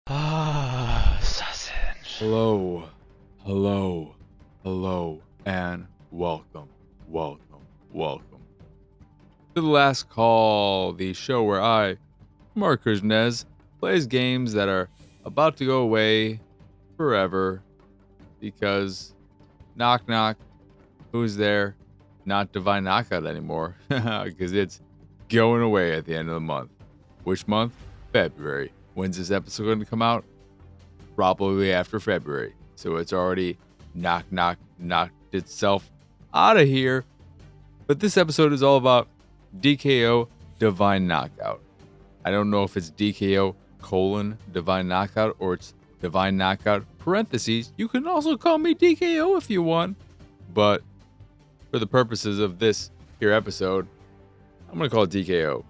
Sausage. Hello, hello, and welcome to the last call, the show where I, Mark Krishnez, plays games that are about to go away forever because knock knock, who's there? Not Divine Knockout anymore because it's going away at the end of the month. Which month? February. When's this episode going to come out? Probably after February. So it's already knocked itself out of here. But this episode is all about DKO Divine Knockout. I don't know if it's DKO Divine Knockout or it's Divine Knockout parentheses. You can also call me DKO if you want. But for the purposes of this here episode, I'm going to call it DKO.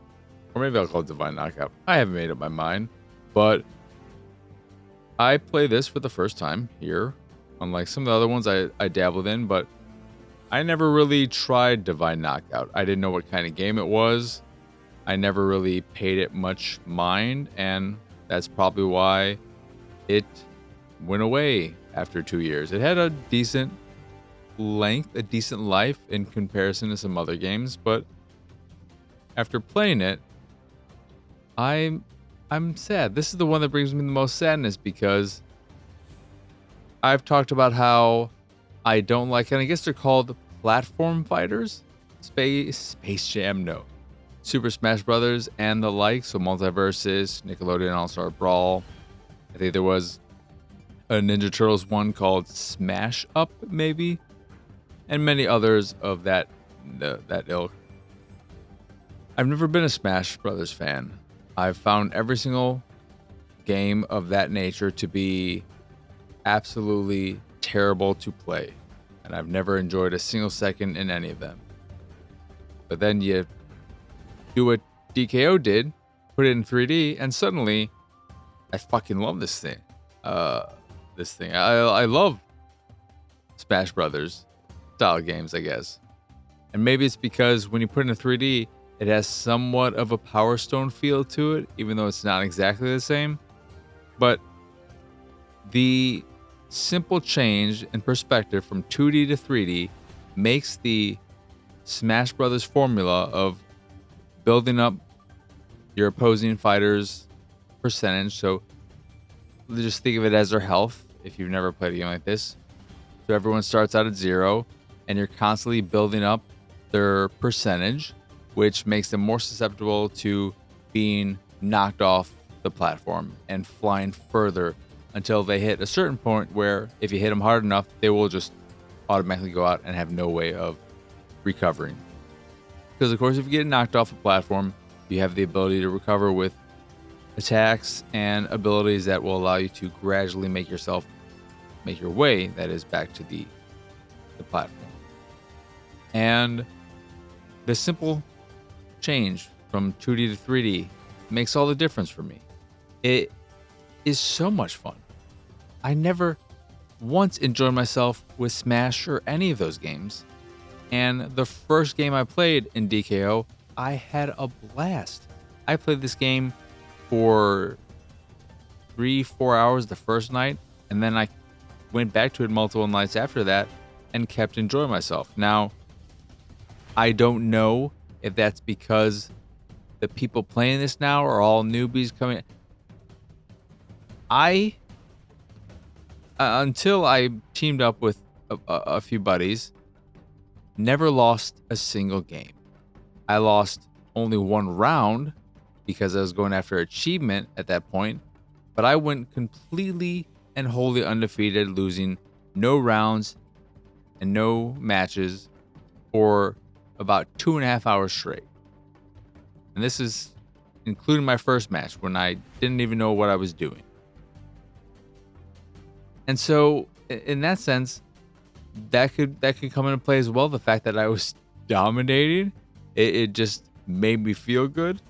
Or maybe I'll call it Divine Knockout. I haven't made up my mind. But I play this for the first time here, unlike some of the other ones I dabbled in, but I never really tried Divine Knockout. I didn't know what kind of game it was. I never really paid it much mind, and that's probably why it went away after 2 years. It had a decent length, a decent life in comparison to some other games, but after playing it, I'm sad. This is the one that brings me the most sadness because I've talked about how I don't like, and I guess they're called platform fighters. Space Jam, no. Super Smash Brothers and the like, so Multiverses, Nickelodeon All-Star Brawl. I think there was a Ninja Turtles one called Smash Up, maybe, and many others of that ilk. I've never been a Smash Brothers fan. I've found every single game of that nature to be absolutely terrible to play, and I've never enjoyed a single second in any of them. But then you do what DKO did, put it in 3D, and suddenly I fucking love this thing. I love Smash Brothers style games, I guess. And maybe it's because when you put it in 3D, it has somewhat of a Power Stone feel to it, even though it's not exactly the same. But the simple change in perspective from 2D to 3D makes the Smash Brothers formula of building up your opposing fighter's percentage. So just think of it as their health if you've never played a game like this. So everyone starts out at 0, and you're constantly building up their percentage, which makes them more susceptible to being knocked off the platform and flying further until they hit a certain point where if you hit them hard enough, they will just automatically go out and have no way of recovering. Because of course, if you get knocked off a platform, you have the ability to recover with attacks and abilities that will allow you to gradually make your way, that is, back to the platform. And the simple change from 2D to 3D makes all the difference for me. It is so much fun. I never once enjoyed myself with Smash or any of those games. And the first game I played in DKO, I had a blast. I played this game for 3-4 hours the first night, and then I went back to it multiple nights after that and kept enjoying myself. Now, I don't know if that's because the people playing this now are all newbies coming. Until I teamed up with a few buddies, never lost a single game. I lost only one round because I was going after achievement at that point, but I went completely and wholly undefeated, losing no rounds and no matches for about 2.5 hours straight. And this is including my first match when I didn't even know what I was doing. And so in that sense, that could come into play as well. The fact that I was dominating, it just made me feel good.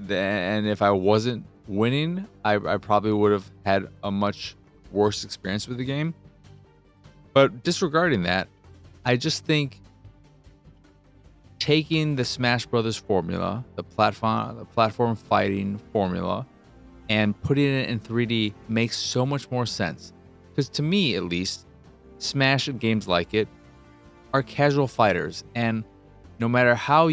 And if I wasn't winning, I probably would have had a much worse experience with the game. But disregarding that, I just think taking the Smash Brothers formula, the platform fighting formula, and putting it in 3D makes so much more sense. Because to me, at least, Smash and games like it are casual fighters, and no matter how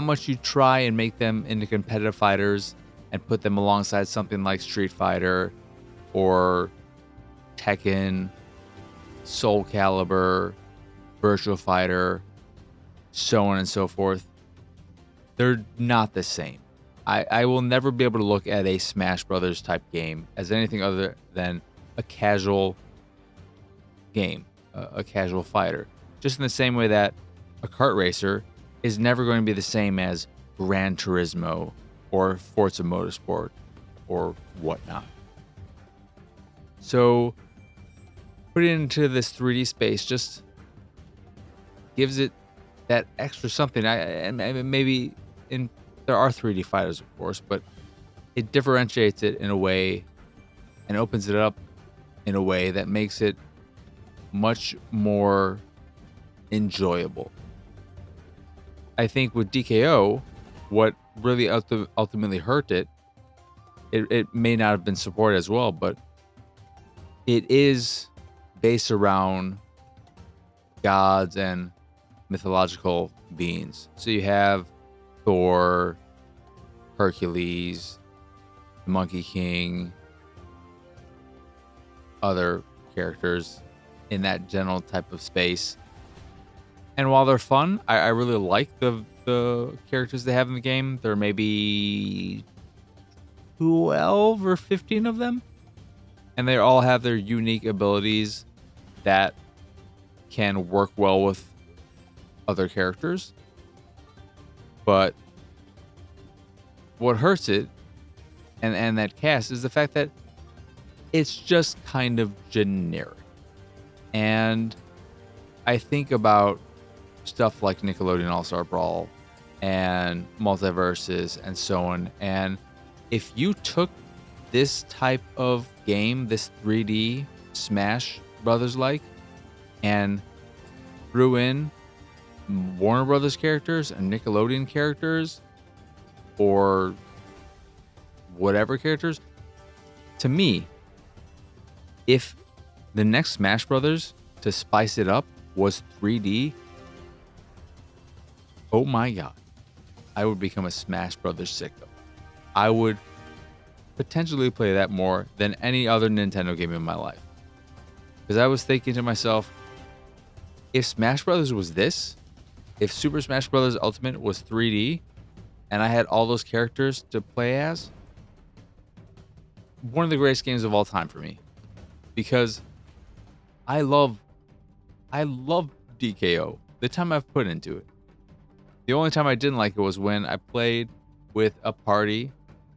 much you try and make them into competitive fighters and put them alongside something like Street Fighter or Tekken, Soul Calibur, Virtual Fighter, so on and so forth, they're not the same. I will never be able to look at a Smash Brothers type game as anything other than a casual game, a casual fighter. Just in the same way that a kart racer is never going to be the same as Gran Turismo or Forza Motorsport or whatnot. So putting it into this 3D space just gives it that extra something. Maybe there are 3D fighters, of course, but it differentiates it in a way and opens it up in a way that makes it much more enjoyable. I think with DKO, what really ultimately hurt it may not have been supported as well, but it is based around gods and mythological beings. So you have Thor, Hercules, Monkey King, other characters in that general type of space. And while they're fun, I really like the characters they have in the game. There may be 12 or 15 of them, and they all have their unique abilities that can work well with other characters. But what hurts it and that cast is the fact that it's just kind of generic. And I think about stuff like Nickelodeon All-Star Brawl and Multiverses and so on. And if you took this type of game, this 3D Smash Brothers like, and threw in Warner Brothers characters and Nickelodeon characters or whatever characters, to me, if the next Smash Brothers to spice it up was 3D, oh my god, I would become a Smash Brothers sicko. I would potentially play that more than any other Nintendo game in my life. Because I was thinking to myself, if Smash Brothers was this, if Super Smash Brothers Ultimate was 3D, and I had all those characters to play as, one of the greatest games of all time for me. Because I love DKO, the time I've put into it. The only time I didn't like it was when I played with a party.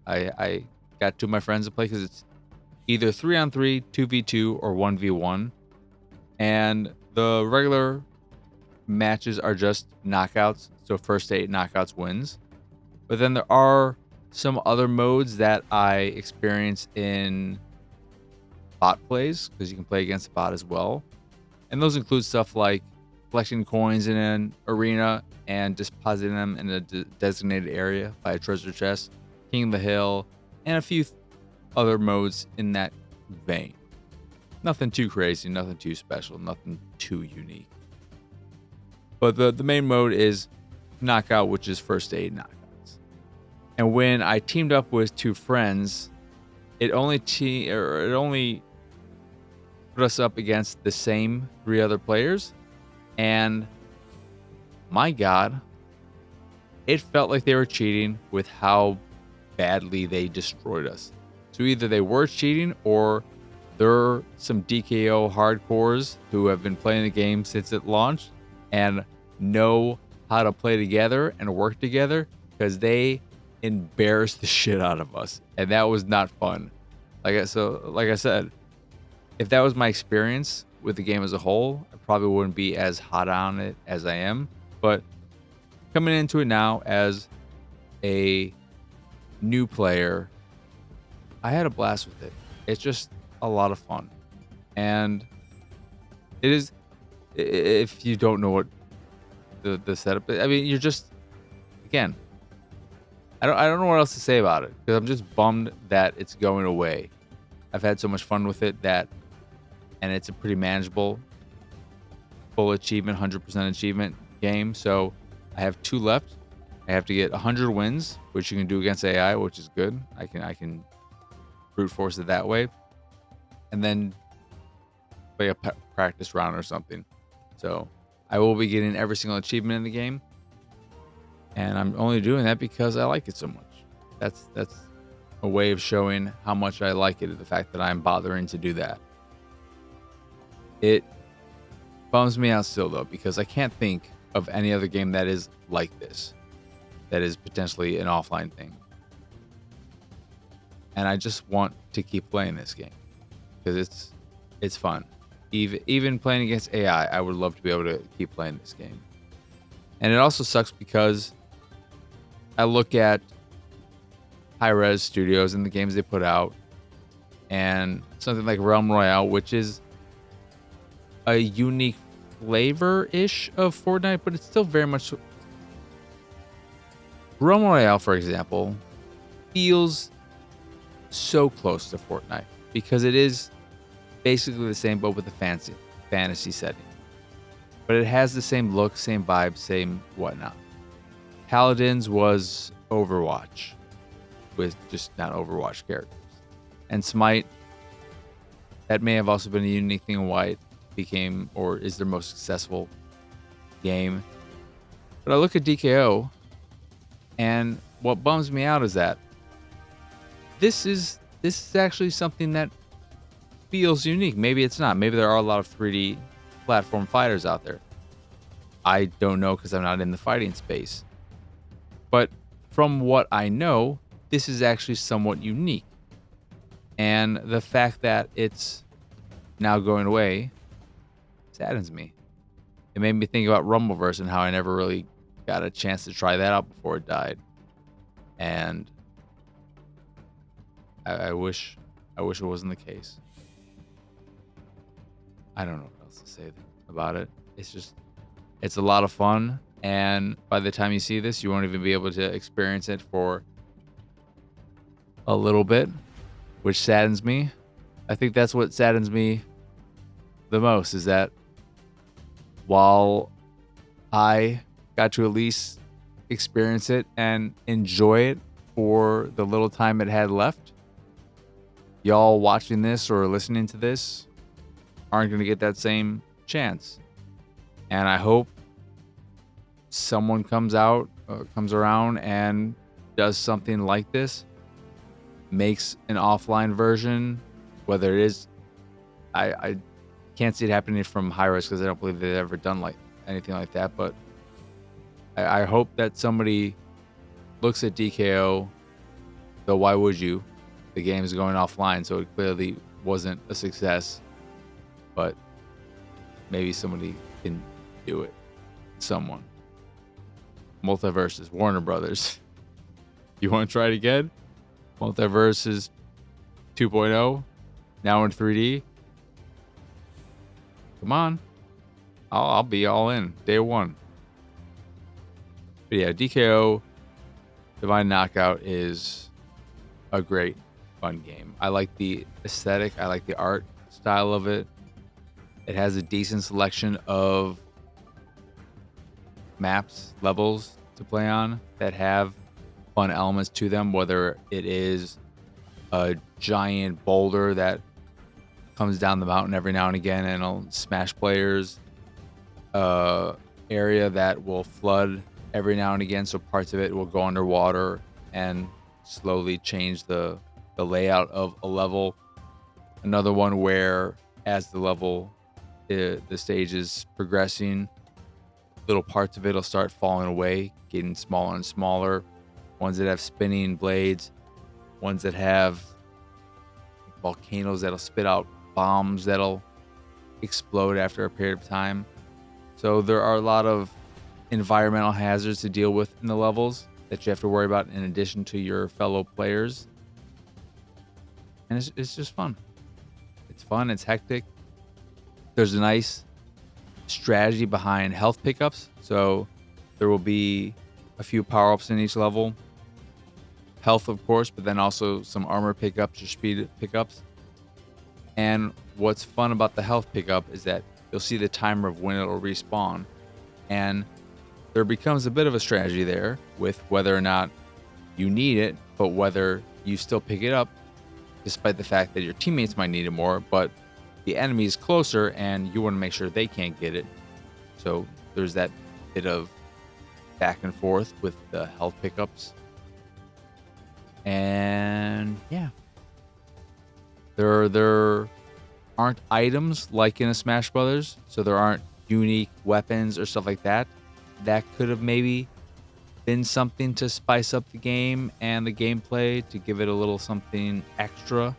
I got two of my friends to play because it's either 3-on-3, 2v2, or 1v1. And the regular matches are just knockouts. So first to 8 knockouts wins. But then there are some other modes that I experience in bot plays, because you can play against a bot as well. And those include stuff like collecting coins in an arena and depositing them in a designated area by a treasure chest, King of the Hill, and a few other modes in that vein. Nothing too crazy, nothing too special, nothing too unique. But the main mode is knockout, which is first to 8 knockouts. And when I teamed up with two friends, it only put us up against the same 3 other players, and my god, it felt like they were cheating with how badly they destroyed us. So either they were cheating, or they're some DKO hardcores who have been playing the game since it launched and know how to play together and work together, because they embarrassed the shit out of us, and that was not fun. Like I said, if that was my experience with the game as a whole, I probably wouldn't be as hot on it as I am. But coming into it now as a new player, I had a blast with it. It's just a lot of fun. And it is, if you don't know what the setup is, I mean, you're just, again, I don't know what else to say about it because I'm just bummed that it's going away. I've had so much fun with it and it's a pretty manageable, full achievement, 100% achievement game. So I have 2 left. I have to get 100 wins, which you can do against AI, which is good. I can brute force it that way, and then play a practice round or something. So I will be getting every single achievement in the game, and I'm only doing that because I like it so much. That's a way of showing how much I like it, the fact that I'm bothering to do that. It bums me out still though, because I can't think of any other game that is like this, that is potentially an offline thing. And I just want to keep playing this game because it's fun. Even playing against AI, I would love to be able to keep playing this game. And it also sucks because I look at high-res studios and the games they put out, and something like Realm Royale, which is a unique flavor-ish of Fortnite, but it's still very much... Realm Royale, for example, feels so close to Fortnite because it is basically the same, but with a fantasy setting. But it has the same look, same vibe, same whatnot. Paladins was Overwatch with just not Overwatch characters. And Smite, that may have also been a unique thing in why it became or is their most successful game. But I look at DKO, and what bums me out is that this is actually something that feels unique. Maybe it's not. Maybe there are a lot of 3D platform fighters out there. I don't know because I'm not in the fighting space. But from what I know, this is actually somewhat unique. And the fact that it's now going away saddens me. It made me think about Rumbleverse and how I never really got a chance to try that out before it died. And I wish it wasn't the case. I don't know what else to say about it. It's a lot of fun, and by the time you see this, you won't even be able to experience it for a little bit, which saddens me. I think that's what saddens me the most, is that while I got to at least experience it and enjoy it for the little time it had left, y'all watching this or listening to this aren't going to get that same chance. And I hope someone comes around and does something like this, makes an offline version, whether it is, I can't see it happening from Hi-Res because I don't believe they've ever done like anything like that. But I hope that somebody looks at DKO, though why would you? The game is going offline, so it clearly wasn't a success. But maybe somebody can do it. Someone. Multiverses, Warner Brothers. You want to try it again? Multiverses 2.0, now in 3D. Come on. I'll be all in day one. But yeah, DKO Divine Knockout is a great fun game. I like the aesthetic. I like the art style of it. It has a decent selection of maps, levels to play on that have fun elements to them, whether it is a giant boulder that comes down the mountain every now and again and it'll smash players, area that will flood every now and again, so parts of it will go underwater and slowly change the layout of a level. Another one where as the stage is progressing, little parts of it will start falling away, getting smaller and smaller. Ones that have spinning blades, ones that have volcanoes that'll spit out bombs that'll explode after a period of time. So there are a lot of environmental hazards to deal with in the levels that you have to worry about in addition to your fellow players. And it's just fun. It's fun, it's hectic. There's a nice strategy behind health pickups. So there will be a few power-ups in each level health, of course, but then also some armor pickups or speed pickups. And what's fun about the health pickup is that you'll see the timer of when it'll respawn. And there becomes a bit of a strategy there with whether or not you need it, but whether you still pick it up, despite the fact that your teammates might need it more, but the enemy is closer and you want to make sure they can't get it. So there's that bit of back and forth with the health pickups. And yeah, there aren't items like in a Smash Brothers, so there aren't unique weapons or stuff like that. That could have maybe been something to spice up the game and the gameplay to give it a little something extra.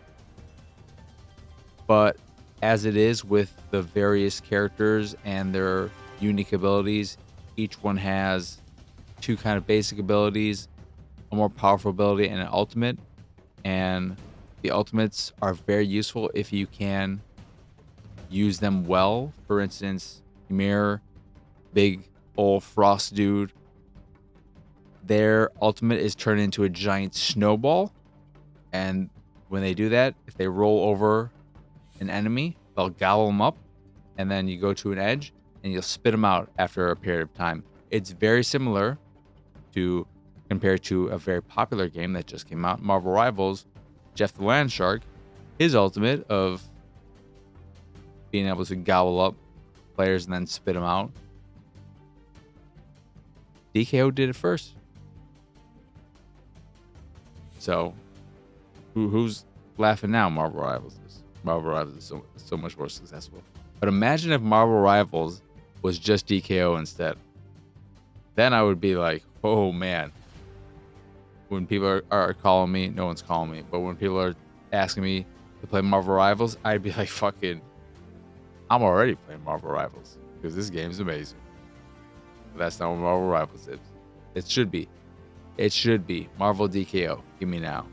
But as it is with the various characters and their unique abilities, each one has two kind of basic abilities, a more powerful ability and an ultimate. And the ultimates are very useful if you can use them well. For instance, Ymir, big old frost dude, their ultimate is turned into a giant snowball. And when they do that, if they roll over an enemy, they'll gobble them up. And then you go to an edge and you'll spit them out after a period of time. It's very similar to compared to a very popular game that just came out, Marvel Rivals. Jeff the Land Shark, his ultimate of being able to gobble up players and then spit them out. DKO did it first. So, who's laughing now? Marvel Rivals is. Marvel Rivals is so much more successful. But imagine if Marvel Rivals was just DKO instead. Then I would be like, oh man. When people are calling me, no one's calling me. But when people are asking me to play Marvel Rivals, I'd be like, fucking, I'm already playing Marvel Rivals because this game's amazing. But that's not what Marvel Rivals is. It should be. It should be Marvel DKO. Give me now.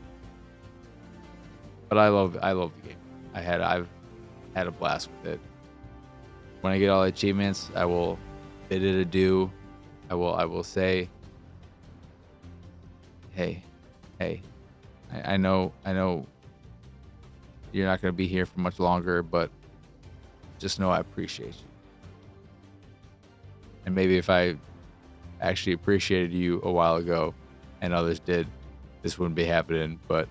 But I love the game. I've had a blast with it. When I get all the achievements, I will bid it adieu. I will say, hey, I know you're not going to be here for much longer, but just know I appreciate you. And maybe if I actually appreciated you a while ago and others did, this wouldn't be happening. But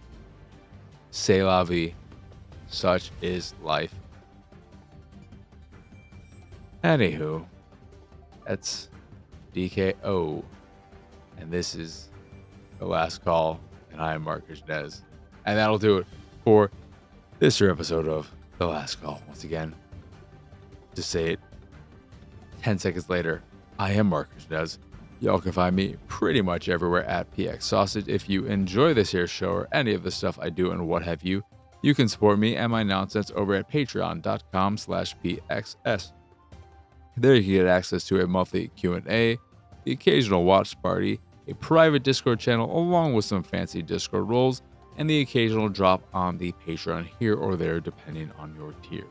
c'est la vie. Such is life. Anywho, that's DKO. And this is The Last Call. And I am Marcus Nez. And that'll do it for this year episode of The Last Call. Once again, to say it 10 seconds later, I am Marcus Nez. Y'all can find me pretty much everywhere at PX Sausage. If you enjoy this here show or any of the stuff I do and what have you, you can support me and my nonsense over at patreon.com/PXS. There you can get access to a monthly Q&A, the occasional watch party, a private Discord channel along with some fancy Discord roles, and the occasional drop on the Patreon here or there depending on your tier.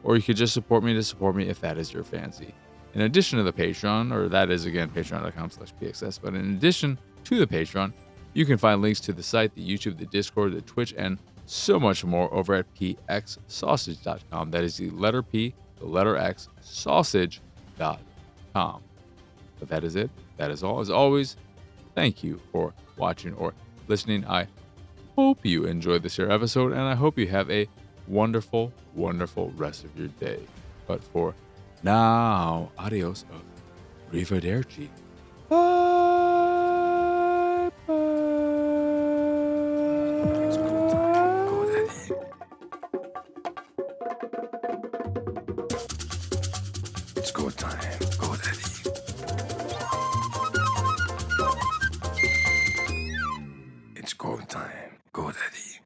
Or you could just support me to support me if that is your fancy. In addition to the Patreon, or that is again patreon.com/PXS, but in addition to the Patreon, you can find links to the site, the YouTube, the Discord, the Twitch, and so much more over at pxsausage.com. That is the letter P, the letter X, sausage.com. But that is it. That is all. As always, thank you for watching or listening. I hope you enjoyed this here episode, and I hope you have a wonderful, wonderful rest of your day. But for now, adios, arrivederci. Bye. It's go time. Go, Daddy. It's go time. Go, Daddy.